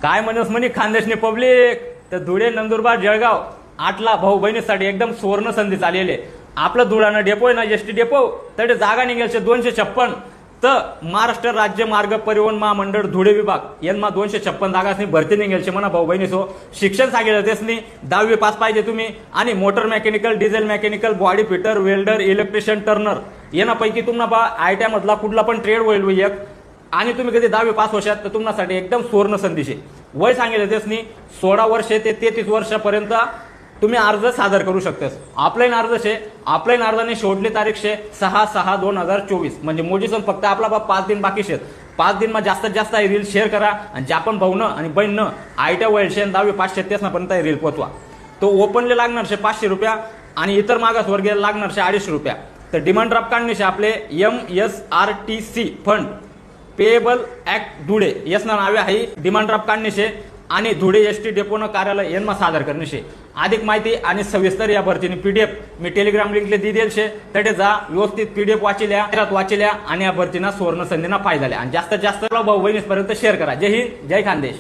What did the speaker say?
काय म्हणस म्हणे खानदेशने पब्लिक तर धुळे नंदुरबार जळगाव 8ला भाऊ बहिणीसाठी एकदम सुवर्ण संधी चाललेली आहे. आपलं धुळानं डेपो आहे ना एसटी डेपो तडे जागा निघेलचे 256 तर महाराष्ट्र राज्य मार्ग परिवहन महामंडळ धुळे विभाग यांना 256 जागांनी भरती निघेलचे म्हणा भाऊ बहिणीसो. शिक्षण सांगितलं त्यासनी 10वी पास पाहिजे तुम्ही आणि motor mechanical diesel mechanical body fitter welder electrician Turner यांपैकी तुम्हाला आयटीआय मधला कुठला पण ट्रेड होईल एक आणि तुम्ही कधी 10वी पास होशात तर तुमच्यासाठी एकदम सुवर्ण संधीचे. वय सांगितलं त्यासनी 16 वर्षे ते 33 वर्षापर्यंत तुम्ही अर्ज सादर करू शकता. ऑफलाईन अर्ज शे ऑफलाईन अर्जाने शेवटली तारीख शे 6/6/2024 म्हणजे मोजीसन फक्त आपला 5 दिन बाकी शेत 5 दिन मध्ये जास्तीत जास्त रील शेअर करा आणि ज्या पण भाऊनं आणि बहिणनं आयटीआय वयशे 10वी पास शे पर्यंत रील पोचवा. तो ओपनले लागणार शे 500 रुपया आणि इतर मागासवर्गीय लागणार शे 250 रुपया. तर डिमांड ड्राफ्ट काढणे शे आपले MSRTC fund payable act Dhule यसना नावे आहे डिमांड ड्राफ्ट काढणे शे आणि धुळे एसटी डेपोनं कार्यालय यांना सादर करणे शे. अधिक माहिती आणि सविस्तर या भरतीने PDF मी टेलिग्राम लिंकले दिलेल शे तडे जा व्यवस्थित PDF वाचिल्या आणि या भरतीना सुवर्ण संधीना फायदा आणि जास्तीत जास्त भाऊ बहिणीपर्यंत शेअर करा. जय हिंद जय खानदेश.